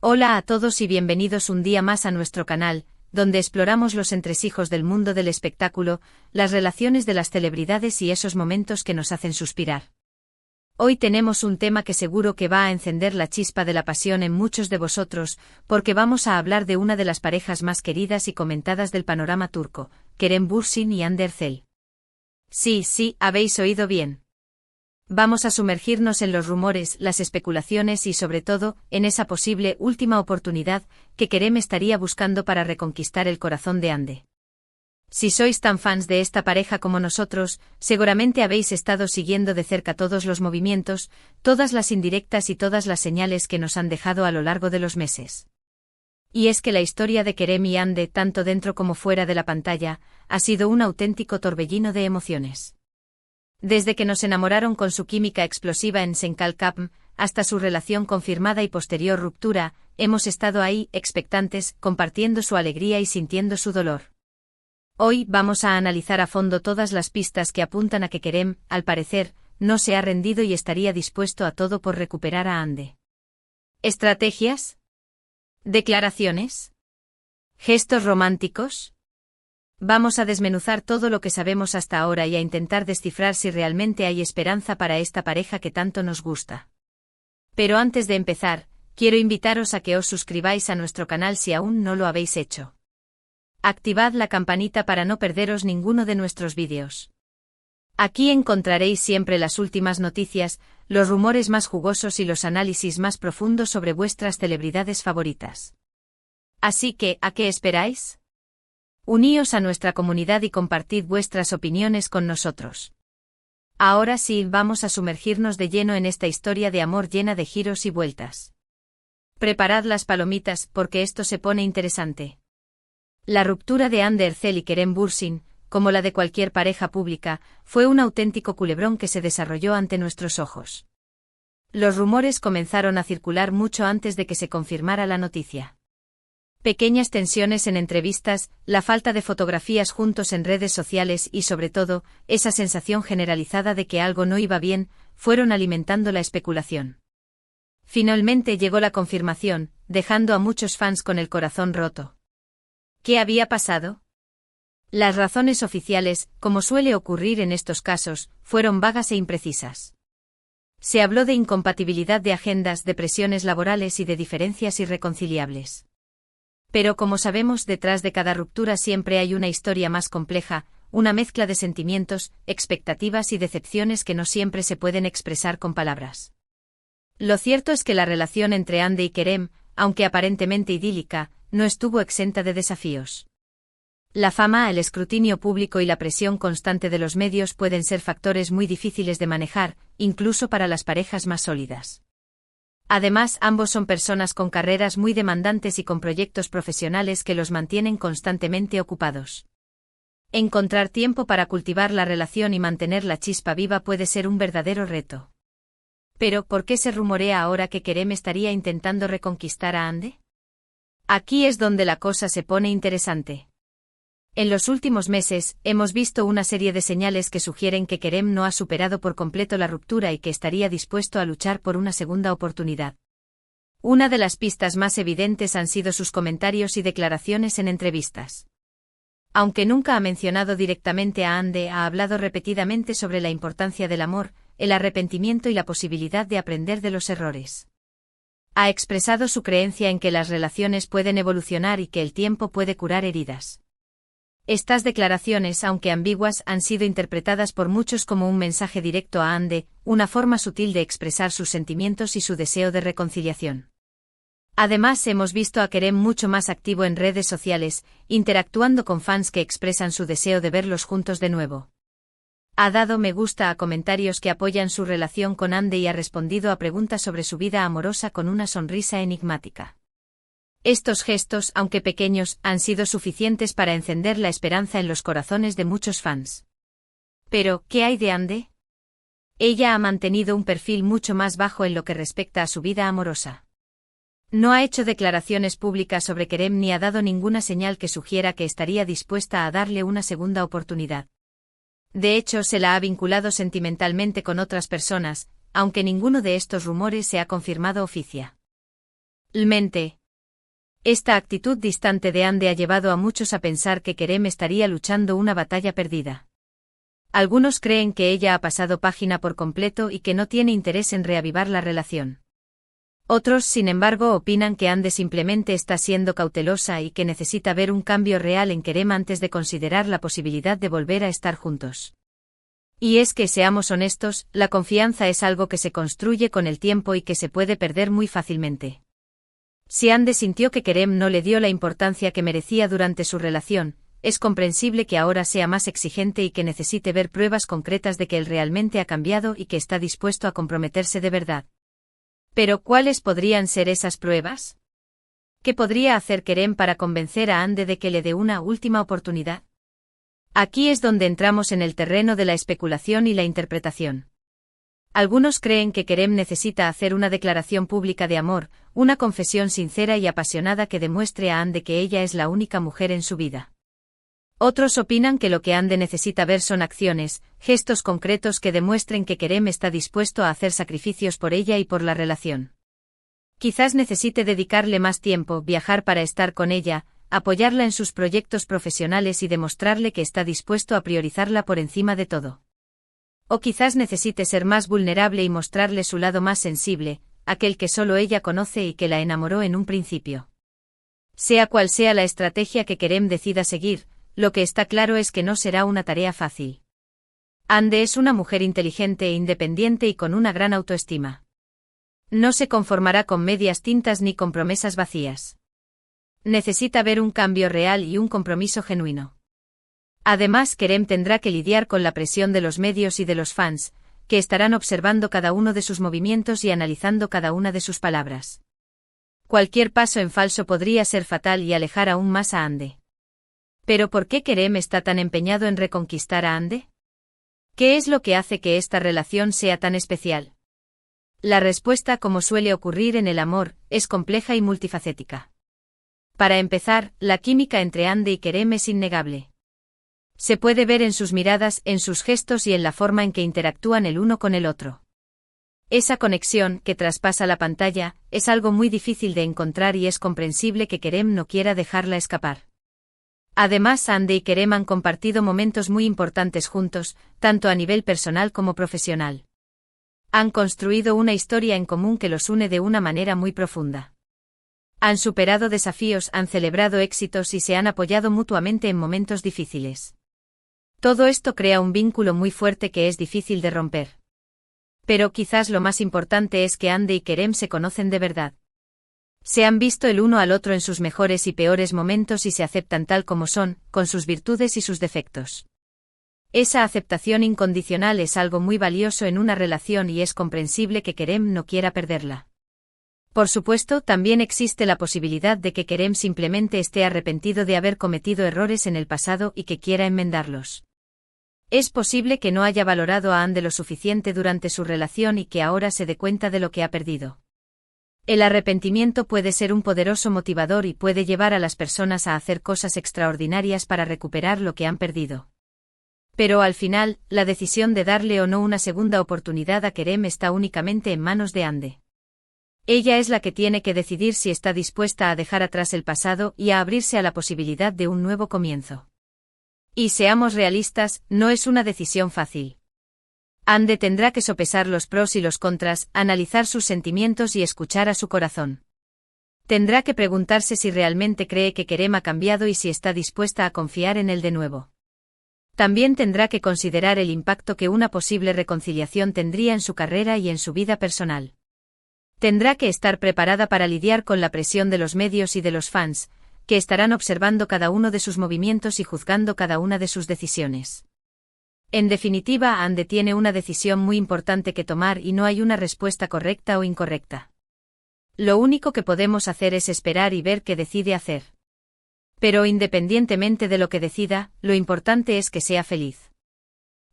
Hola a todos y bienvenidos un día más a nuestro canal, donde exploramos los entresijos del mundo del espectáculo, las relaciones de las celebridades y esos momentos que nos hacen suspirar. Hoy tenemos un tema que seguro que va a encender la chispa de la pasión en muchos de vosotros, porque vamos a hablar de una de las parejas más queridas y comentadas del panorama turco, Kerem Bürsin y Hande Erçel. Sí, habéis oído bien. Vamos a sumergirnos en los rumores, las especulaciones y sobre todo, en esa posible última oportunidad que Kerem estaría buscando para reconquistar el corazón de Hande. Si sois tan fans de esta pareja como nosotros, seguramente habéis estado siguiendo de cerca todos los movimientos, todas las indirectas y todas las señales que nos han dejado a lo largo de los meses. Y es que la historia de Kerem y Hande, tanto dentro como fuera de la pantalla, ha sido un auténtico torbellino de emociones. Desde que nos enamoraron con su química explosiva en Senkalkapm, hasta su relación confirmada y posterior ruptura, hemos estado ahí, expectantes, compartiendo su alegría y sintiendo su dolor. Hoy vamos a analizar a fondo todas las pistas que apuntan a que Kerem, al parecer, no se ha rendido y estaría dispuesto a todo por recuperar a Hande. ¿Estrategias? ¿Declaraciones? ¿Gestos románticos? Vamos a desmenuzar todo lo que sabemos hasta ahora y a intentar descifrar si realmente hay esperanza para esta pareja que tanto nos gusta. Pero antes de empezar, quiero invitaros a que os suscribáis a nuestro canal si aún no lo habéis hecho. Activad la campanita para no perderos ninguno de nuestros vídeos. Aquí encontraréis siempre las últimas noticias, los rumores más jugosos y los análisis más profundos sobre vuestras celebridades favoritas. Así que, ¿a qué esperáis? Uníos a nuestra comunidad y compartid vuestras opiniones con nosotros. Ahora sí, vamos a sumergirnos de lleno en esta historia de amor llena de giros y vueltas. Preparad las palomitas, porque esto se pone interesante. La ruptura de Hande Erçel y Kerem Bürsin, como la de cualquier pareja pública, fue un auténtico culebrón que se desarrolló ante nuestros ojos. Los rumores comenzaron a circular mucho antes de que se confirmara la noticia. Pequeñas tensiones en entrevistas, la falta de fotografías juntos en redes sociales y sobre todo, esa sensación generalizada de que algo no iba bien, fueron alimentando la especulación. Finalmente llegó la confirmación, dejando a muchos fans con el corazón roto. ¿Qué había pasado? Las razones oficiales, como suele ocurrir en estos casos, fueron vagas e imprecisas. Se habló de incompatibilidad de agendas, de presiones laborales y de diferencias irreconciliables. Pero como sabemos, detrás de cada ruptura siempre hay una historia más compleja, una mezcla de sentimientos, expectativas y decepciones que no siempre se pueden expresar con palabras. Lo cierto es que la relación entre Hande y Kerem, aunque aparentemente idílica, no estuvo exenta de desafíos. La fama, el escrutinio público y la presión constante de los medios pueden ser factores muy difíciles de manejar, incluso para las parejas más sólidas. Además, ambos son personas con carreras muy demandantes y con proyectos profesionales que los mantienen constantemente ocupados. Encontrar tiempo para cultivar la relación y mantener la chispa viva puede ser un verdadero reto. Pero, ¿por qué se rumorea ahora que Kerem estaría intentando reconquistar a Hande? Aquí es donde la cosa se pone interesante. En los últimos meses, hemos visto una serie de señales que sugieren que Kerem no ha superado por completo la ruptura y que estaría dispuesto a luchar por una segunda oportunidad. Una de las pistas más evidentes han sido sus comentarios y declaraciones en entrevistas. Aunque nunca ha mencionado directamente a Hande, ha hablado repetidamente sobre la importancia del amor, el arrepentimiento y la posibilidad de aprender de los errores. Ha expresado su creencia en que las relaciones pueden evolucionar y que el tiempo puede curar heridas. Estas declaraciones, aunque ambiguas, han sido interpretadas por muchos como un mensaje directo a Hande, una forma sutil de expresar sus sentimientos y su deseo de reconciliación. Además, hemos visto a Kerem mucho más activo en redes sociales, interactuando con fans que expresan su deseo de verlos juntos de nuevo. Ha dado me gusta a comentarios que apoyan su relación con Hande y ha respondido a preguntas sobre su vida amorosa con una sonrisa enigmática. Estos gestos, aunque pequeños, han sido suficientes para encender la esperanza en los corazones de muchos fans. Pero, ¿qué hay de Hande? Ella ha mantenido un perfil mucho más bajo en lo que respecta a su vida amorosa. No ha hecho declaraciones públicas sobre Kerem ni ha dado ninguna señal que sugiera que estaría dispuesta a darle una segunda oportunidad. De hecho, se la ha vinculado sentimentalmente con otras personas, aunque ninguno de estos rumores se ha confirmado oficial. Mente. Esta actitud distante de Ande ha llevado a muchos a pensar que Kerem estaría luchando una batalla perdida. Algunos creen que ella ha pasado página por completo y que no tiene interés en reavivar la relación. Otros, sin embargo, opinan que Ande simplemente está siendo cautelosa y que necesita ver un cambio real en Kerem antes de considerar la posibilidad de volver a estar juntos. Y es que, seamos honestos, la confianza es algo que se construye con el tiempo y que se puede perder muy fácilmente. Si Ande sintió que Kerem no le dio la importancia que merecía durante su relación, es comprensible que ahora sea más exigente y que necesite ver pruebas concretas de que él realmente ha cambiado y que está dispuesto a comprometerse de verdad. Pero ¿cuáles podrían ser esas pruebas? ¿Qué podría hacer Kerem para convencer a Ande de que le dé una última oportunidad? Aquí es donde entramos en el terreno de la especulación y la interpretación. Algunos creen que Kerem necesita hacer una declaración pública de amor, una confesión sincera y apasionada que demuestre a Ande que ella es la única mujer en su vida. Otros opinan que lo que Ande necesita ver son acciones, gestos concretos que demuestren que Kerem está dispuesto a hacer sacrificios por ella y por la relación. Quizás necesite dedicarle más tiempo, viajar para estar con ella, apoyarla en sus proyectos profesionales y demostrarle que está dispuesto a priorizarla por encima de todo. O quizás necesite ser más vulnerable y mostrarle su lado más sensible, aquel que solo ella conoce y que la enamoró en un principio. Sea cual sea la estrategia que Kerem decida seguir, lo que está claro es que no será una tarea fácil. Ande es una mujer inteligente e independiente y con una gran autoestima. No se conformará con medias tintas ni con promesas vacías. Necesita ver un cambio real y un compromiso genuino. Además, Kerem tendrá que lidiar con la presión de los medios y de los fans, que estarán observando cada uno de sus movimientos y analizando cada una de sus palabras. Cualquier paso en falso podría ser fatal y alejar aún más a Ande. ¿Pero por qué Kerem está tan empeñado en reconquistar a Ande? ¿Qué es lo que hace que esta relación sea tan especial? La respuesta, como suele ocurrir en el amor, es compleja y multifacética. Para empezar, la química entre Ande y Kerem es innegable. Se puede ver en sus miradas, en sus gestos y en la forma en que interactúan el uno con el otro. Esa conexión, que traspasa la pantalla, es algo muy difícil de encontrar y es comprensible que Kerem no quiera dejarla escapar. Además, Ande y Kerem han compartido momentos muy importantes juntos, tanto a nivel personal como profesional. Han construido una historia en común que los une de una manera muy profunda. Han superado desafíos, han celebrado éxitos y se han apoyado mutuamente en momentos difíciles. Todo esto crea un vínculo muy fuerte que es difícil de romper. Pero quizás lo más importante es que Ande y Kerem se conocen de verdad. Se han visto el uno al otro en sus mejores y peores momentos y se aceptan tal como son, con sus virtudes y sus defectos. Esa aceptación incondicional es algo muy valioso en una relación y es comprensible que Kerem no quiera perderla. Por supuesto, también existe la posibilidad de que Kerem simplemente esté arrepentido de haber cometido errores en el pasado y que quiera enmendarlos. Es posible que no haya valorado a Ande lo suficiente durante su relación y que ahora se dé cuenta de lo que ha perdido. El arrepentimiento puede ser un poderoso motivador y puede llevar a las personas a hacer cosas extraordinarias para recuperar lo que han perdido. Pero al final, la decisión de darle o no una segunda oportunidad a Kerem está únicamente en manos de Ande. Ella es la que tiene que decidir si está dispuesta a dejar atrás el pasado y a abrirse a la posibilidad de un nuevo comienzo. Y seamos realistas, no es una decisión fácil. Ande tendrá que sopesar los pros y los contras, analizar sus sentimientos y escuchar a su corazón. Tendrá que preguntarse si realmente cree que Kerem ha cambiado y si está dispuesta a confiar en él de nuevo. También tendrá que considerar el impacto que una posible reconciliación tendría en su carrera y en su vida personal. Tendrá que estar preparada para lidiar con la presión de los medios y de los fans, que estarán observando cada uno de sus movimientos y juzgando cada una de sus decisiones. En definitiva, Ande tiene una decisión muy importante que tomar y no hay una respuesta correcta o incorrecta. Lo único que podemos hacer es esperar y ver qué decide hacer. Pero independientemente de lo que decida, lo importante es que sea feliz.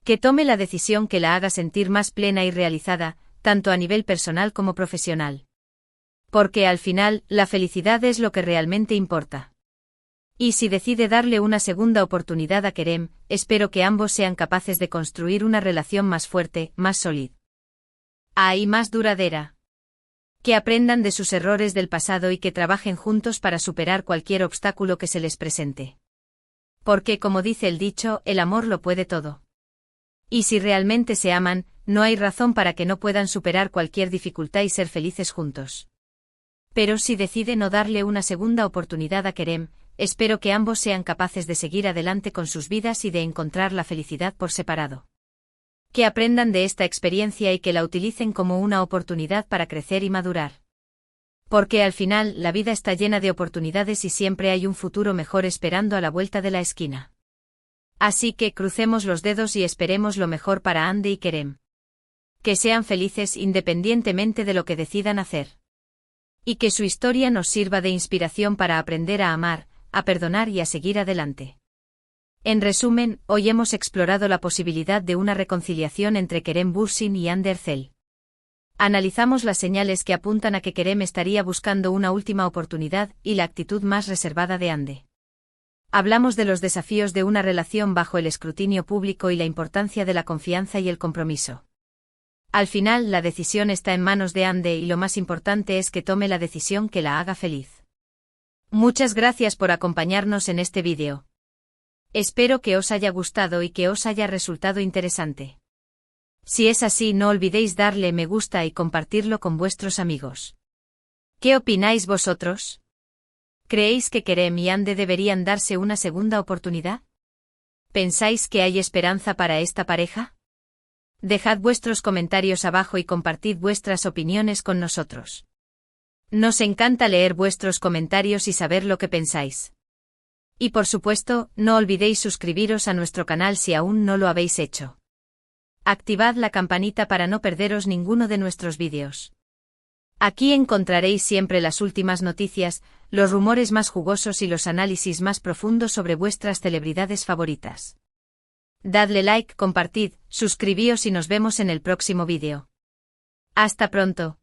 Que tome la decisión que la haga sentir más plena y realizada, tanto a nivel personal como profesional. Porque al final, la felicidad es lo que realmente importa. Y si decide darle una segunda oportunidad a Kerem, espero que ambos sean capaces de construir una relación más fuerte, más sólida. Y más duradera. Que aprendan de sus errores del pasado y que trabajen juntos para superar cualquier obstáculo que se les presente. Porque, como dice el dicho, el amor lo puede todo. Y si realmente se aman, no hay razón para que no puedan superar cualquier dificultad y ser felices juntos. Pero si decide no darle una segunda oportunidad a Kerem, espero que ambos sean capaces de seguir adelante con sus vidas y de encontrar la felicidad por separado. Que aprendan de esta experiencia y que la utilicen como una oportunidad para crecer y madurar. Porque al final, la vida está llena de oportunidades y siempre hay un futuro mejor esperando a la vuelta de la esquina. Así que crucemos los dedos y esperemos lo mejor para Hande y Kerem. Que sean felices independientemente de lo que decidan hacer. Y que su historia nos sirva de inspiración para aprender a amar, a perdonar y a seguir adelante. En resumen, hoy hemos explorado la posibilidad de una reconciliación entre Kerem Bürsin y Hande Erçel. Analizamos las señales que apuntan a que Kerem estaría buscando una última oportunidad y la actitud más reservada de Hande. Hablamos de los desafíos de una relación bajo el escrutinio público y la importancia de la confianza y el compromiso. Al final, la decisión está en manos de Hande y lo más importante es que tome la decisión que la haga feliz. Muchas gracias por acompañarnos en este vídeo. Espero que os haya gustado y que os haya resultado interesante. Si es así, no olvidéis darle me gusta y compartirlo con vuestros amigos. ¿Qué opináis vosotros? ¿Creéis que Kerem y Hande deberían darse una segunda oportunidad? ¿Pensáis que hay esperanza para esta pareja? Dejad vuestros comentarios abajo y compartid vuestras opiniones con nosotros. Nos encanta leer vuestros comentarios y saber lo que pensáis. Y por supuesto, no olvidéis suscribiros a nuestro canal si aún no lo habéis hecho. Activad la campanita para no perderos ninguno de nuestros vídeos. Aquí encontraréis siempre las últimas noticias, los rumores más jugosos y los análisis más profundos sobre vuestras celebridades favoritas. Dadle like, compartid, suscribíos y nos vemos en el próximo vídeo. Hasta pronto.